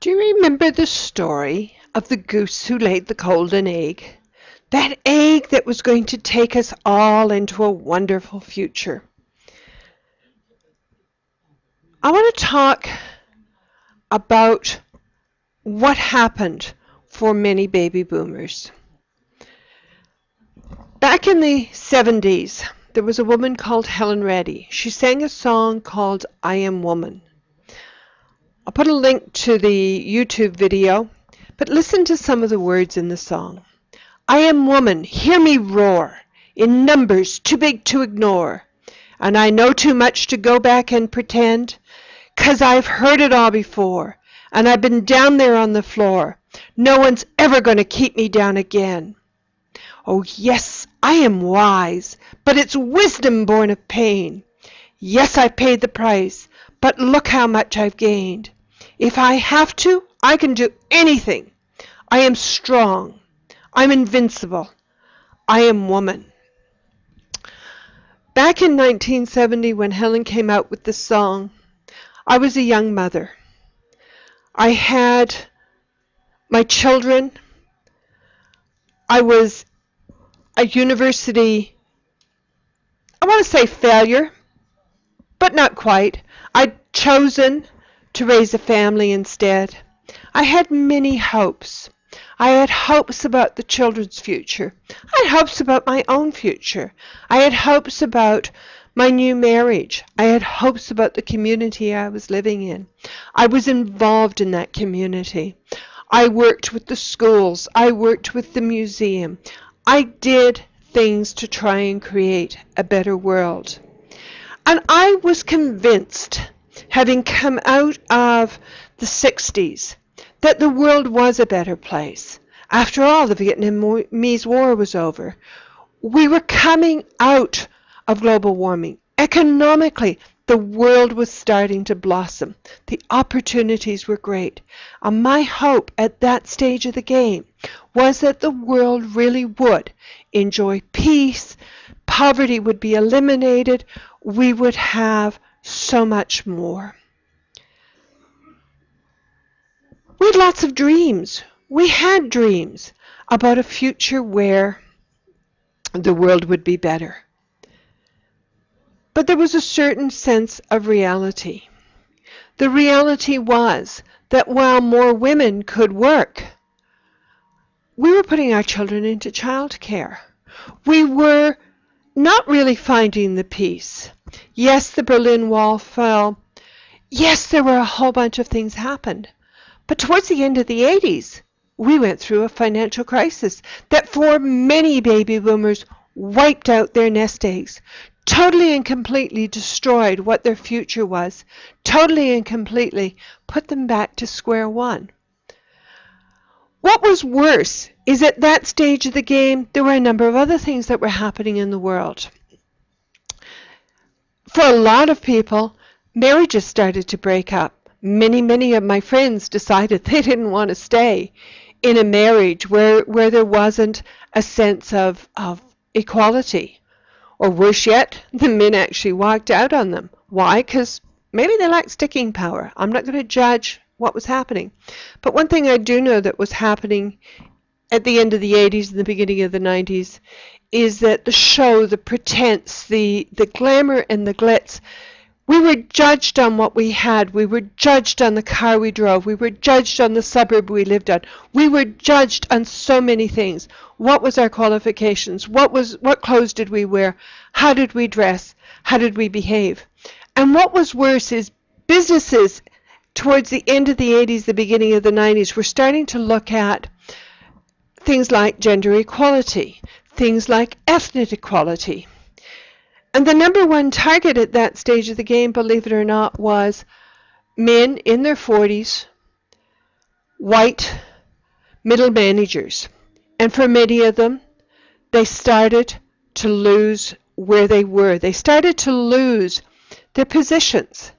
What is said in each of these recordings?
Do you remember the story of the goose who laid the golden egg? That egg that was going to take us all into a wonderful future. I want to talk about what happened for many baby boomers. Back in the 70s, there was a woman called Helen Reddy. She sang a song called I Am Woman. I'll put a link to the YouTube video, but listen to some of the words in the song. I am woman, hear me roar, in numbers too big to ignore. And I know too much to go back and pretend, 'cause I've heard it all before, and I've been down there on the floor. No one's ever going to keep me down again. Oh yes, I am wise, but it's wisdom born of pain. Yes, I've paid the price, but look how much I've gained. If I have to, I can do anything. I am strong. I'm invincible. I am woman. Back in 1970, when Helen came out with this song, I was a young mother. I had my children. I was a university, I want to say failure, but not quite. I'd chosen to raise a family instead. I had many hopes. I had hopes about the children's future. I had hopes about my own future. I had hopes about my new marriage. I had hopes about the community I was living in. I was involved in that community. I worked with the schools. I worked with the museum. I did things to try and create a better world. And I was convinced, having come out of the 60s, that the world was a better place. After all, the Vietnamese War was over. We were coming out of global warming. Economically, the world was starting to blossom. The opportunities were great. And my hope at that stage of the game was that the world really would enjoy peace, poverty would be eliminated, we would have so much more. We had lots of dreams. We had dreams about a future where the world would be better. But there was a certain sense of reality. The reality was that while more women could work, we were putting our children into childcare. We were not really finding the peace. Yes, the Berlin Wall fell. Yes, there were a whole bunch of things happened. But towards the end of the 80s, we went through a financial crisis that for many baby boomers wiped out their nest eggs, totally and completely destroyed what their future was, totally and completely put them back to square one. What was worse is at that stage of the game, there were a number of other things that were happening in the world. For a lot of people, marriages started to break up. Many of my friends decided they didn't want to stay in a marriage where there wasn't a sense of equality. Or worse yet, the men actually walked out on them. Why? Because maybe they lacked sticking power. I'm not going to judge what was happening. But one thing I do know that was happening at the end of the 80s and the beginning of the 90s is that the show, the pretense, the glamour and the glitz, we were judged on what we had. We were judged on the car we drove. We were judged on the suburb we lived on. We were judged on so many things. What was our qualifications? What clothes did we wear? How did we dress? How did we behave? And what was worse is businesses towards the end of the 80s, the beginning of the 90s, were starting to look at things like gender equality, things like ethnic equality. And the number one target at that stage of the game, believe it or not, was men in their 40s, white, middle managers. And for many of them, they started to lose where they were. They started to lose their positions.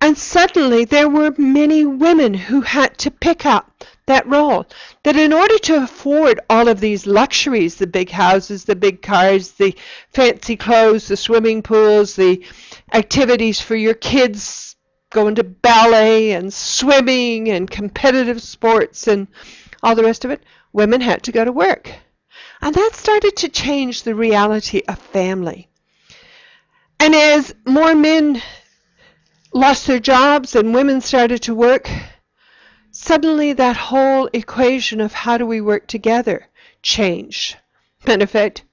And suddenly there were many women who had to pick up that role. That in order to afford all of these luxuries, the big houses, the big cars, the fancy clothes, the swimming pools, the activities for your kids' going to ballet and swimming and competitive sports and all the rest of it, women had to go to work. And that started to change the reality of family. And as more men lost their jobs and women started to work, suddenly that whole equation of how do we work together changed. Matter of fact,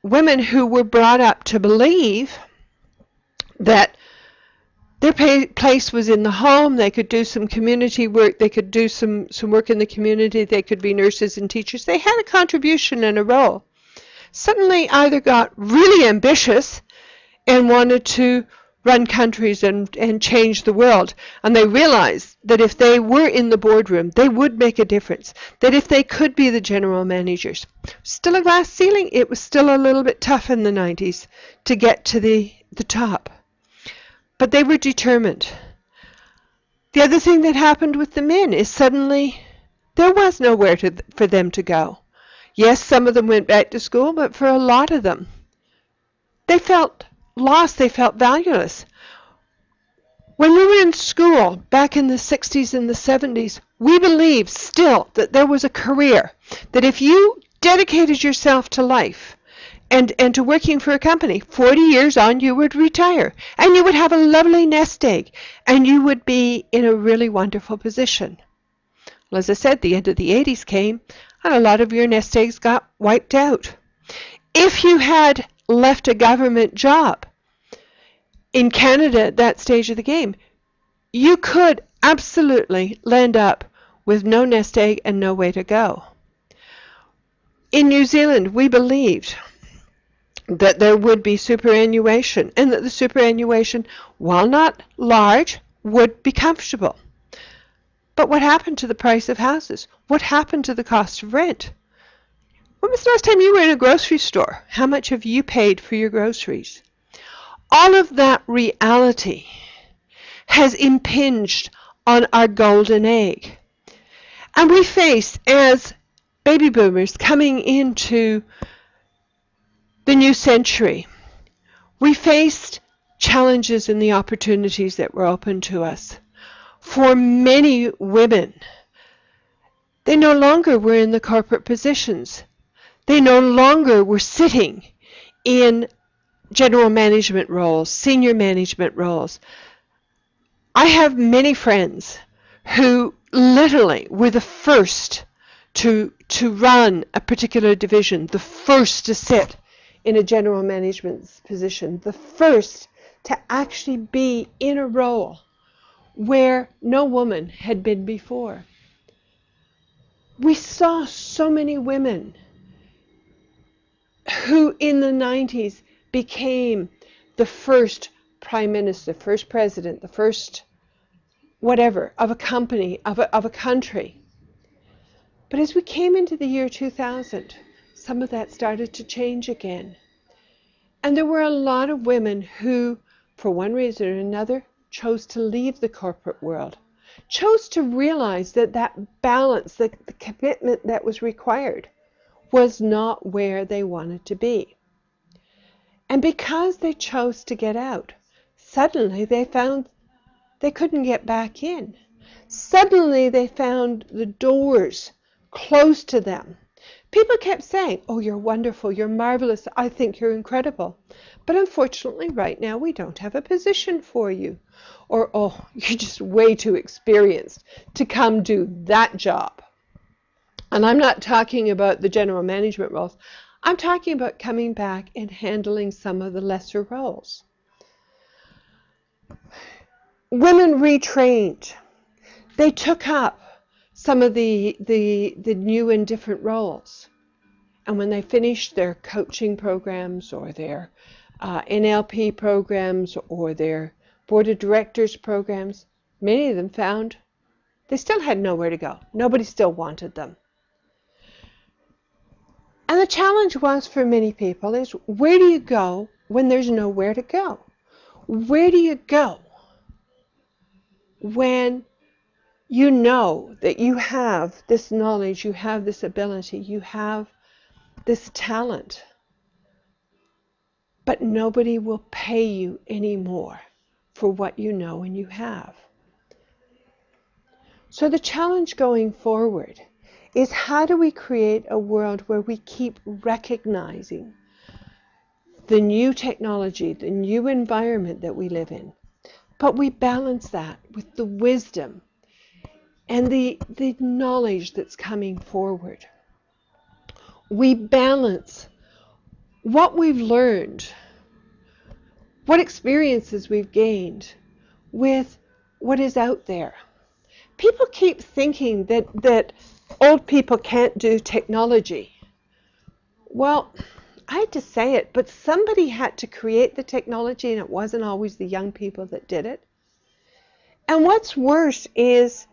women who were brought up to believe that their place was in the home, they could do some community work, they could do some work in the community, they could be nurses and teachers, they had a contribution and a role, suddenly either got really ambitious and wanted to run countries and change the world. And they realized that if they were in the boardroom, they would make a difference. That if they could be the general managers. Still a glass ceiling. It was still a little bit tough in the 90s to get to the top. But they were determined. The other thing that happened with the men is suddenly there was nowhere for them to go. Yes, some of them went back to school, but for a lot of them, they felt lost, they felt valueless. When we were in school back in the 60s and the 70s, we believed still that there was a career, that if you dedicated yourself to life and to working for a company, 40 years on you would retire and you would have a lovely nest egg and you would be in a really wonderful position. Well, as I said, the end of the 80s came and a lot of your nest eggs got wiped out. If you had left a government job in Canada at that stage of the game, you could absolutely land up with no nest egg and no way to go. In New Zealand, we believed that there would be superannuation and that the superannuation, while not large, would be comfortable. But what happened to the price of houses? What happened to the cost of rent? When was the last time you were in a grocery store? How much have you paid for your groceries? All of that reality has impinged on our golden egg. And we face, as baby boomers coming into the new century, we faced challenges and the opportunities that were open to us. For many women, they no longer were in the corporate positions. They no longer were sitting in general management roles, senior management roles. I have many friends who literally were the first to run a particular division, the first to sit in a general management position, the first to actually be in a role where no woman had been before. We saw so many women who in the 90s became the first prime minister, first president, the first whatever of a company, of a country. But as we came into the year 2000, some of that started to change again. And there were a lot of women who, for one reason or another, chose to leave the corporate world, chose to realize that that balance, the commitment that was required, was not where they wanted to be. And because they chose to get out, suddenly they found they couldn't get back in. Suddenly they found the doors closed to them. People kept saying, "Oh, you're wonderful, you're marvelous, I think you're incredible. But unfortunately, right now, we don't have a position for you." Or, "Oh, you're just way too experienced to come do that job." And I'm not talking about the general management roles. I'm talking about coming back and handling some of the lesser roles. Women retrained. They took up some of the new and different roles. And when they finished their coaching programs or their NLP programs or their board of directors programs, many of them found they still had nowhere to go. Nobody still wanted them. And the challenge was for many people is, where do you go when there's nowhere to go? Where do you go when you know that you have this knowledge, you have this ability, you have this talent, but nobody will pay you anymore for what you know and you have. So the challenge going forward is, how do we create a world where we keep recognizing the new technology, the new environment that we live in, but we balance that with the wisdom and the knowledge that's coming forward. We balance what we've learned, what experiences we've gained, with what is out there. People keep thinking that old people can't do technology. Well, I hate to say it, but somebody had to create the technology, and it wasn't always the young people that did it. And what's worse is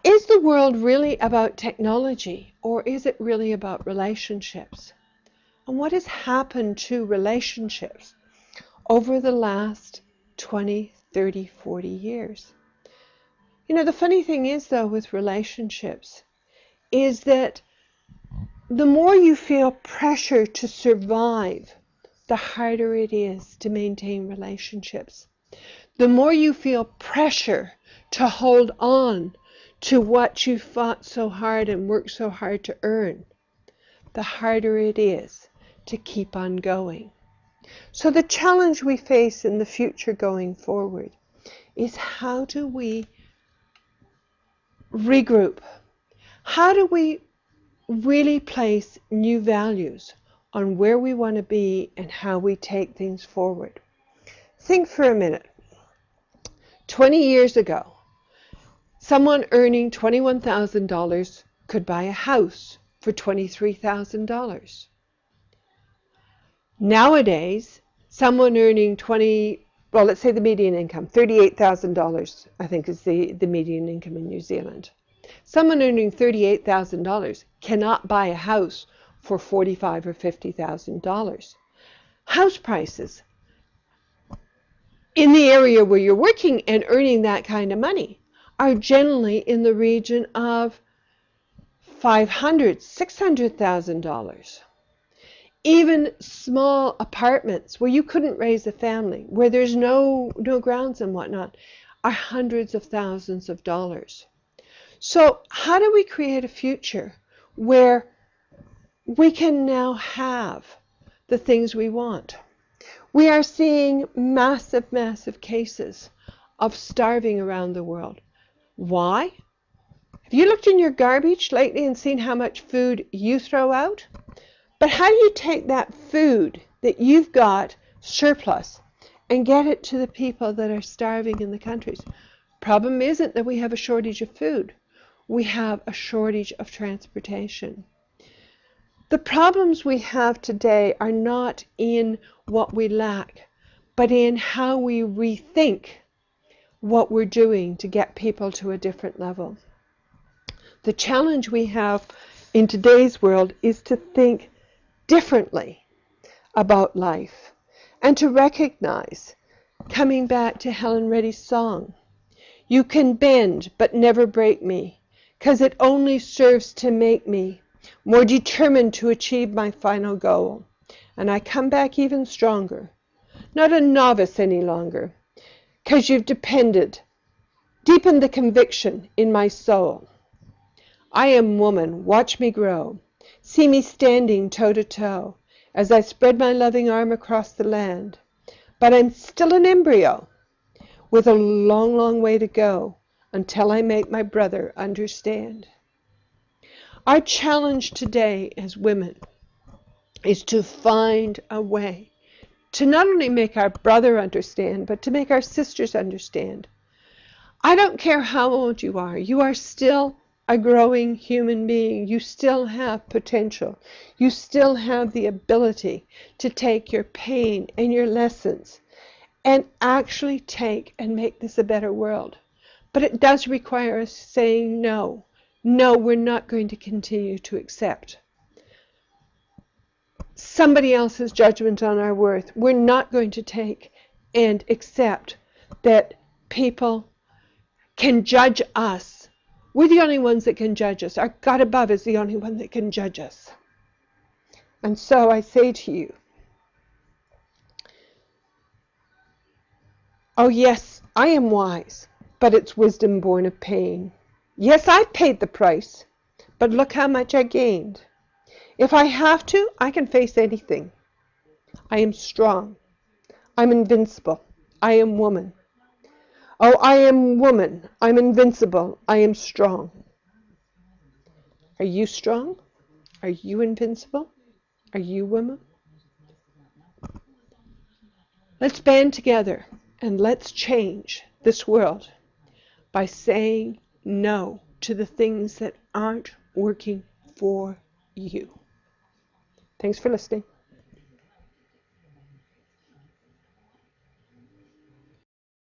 the world really about technology, or is it really about relationships? And what has happened to relationships over the last 20, 30, 40 years? You know, the funny thing is, though, with relationships, is that the more you feel pressure to survive, the harder it is to maintain relationships. The more you feel pressure to hold on to what you fought so hard and worked so hard to earn, the harder it is to keep on going. So the challenge we face in the future going forward is, how do we regroup? How do we really place new values on where we want to be and how we take things forward? Think for a minute. 20 years ago, someone earning $21,000 could buy a house for $23,000. Nowadays, someone earning let's say the median income, $38,000, I think is the median income in New Zealand. Someone earning $38,000 cannot buy a house for $45,000 or $50,000. House prices in the area where you're working and earning that kind of money are generally in the region of $500,000, $600,000. Even small apartments where you couldn't raise a family, where there's no grounds and whatnot, are hundreds of thousands of dollars. So how do we create a future where we can now have the things we want? We are seeing massive, massive cases of starving around the world. Why? Have you looked in your garbage lately and seen how much food you throw out? But how do you take that food that you've got surplus and get it to the people that are starving in the countries? Problem isn't that we have a shortage of food. We have a shortage of transportation. The problems we have today are not in what we lack, but in how we rethink what we're doing to get people to a different level. The challenge we have in today's world is to think differently about life, and to recognize, coming back to Helen Reddy's song, you can bend but never break me, 'cause it only serves to make me more determined to achieve my final goal. And I come back even stronger, not a novice any longer, 'cause you've deepened the conviction in my soul. I am woman, watch me grow. See me standing toe to toe as I spread my loving arm across the land. But I'm still an embryo with a long, long way to go until I make my brother understand. Our challenge today as women is to find a way to not only make our brother understand, but to make our sisters understand. I don't care how old you are still a growing human being. You still have potential. You still have the ability to take your pain and your lessons and actually take and make this a better world. But it does require us saying no. No, we're not going to continue to accept somebody else's judgment on our worth. We're not going to take and accept that people can judge us. We're the only ones that can judge us. Our God above is the only one that can judge us. And so I say to you, Oh yes, I am wise, but it's wisdom born of pain. Yes, I've paid the price, but look how much I gained. If I have to, I can face anything. I am strong. I'm invincible. I am woman. Oh, I am woman. I'm invincible. I am strong. Are you strong? Are you invincible? Are you woman? Let's band together and let's change this world by saying no to the things that aren't working for you. Thanks for listening.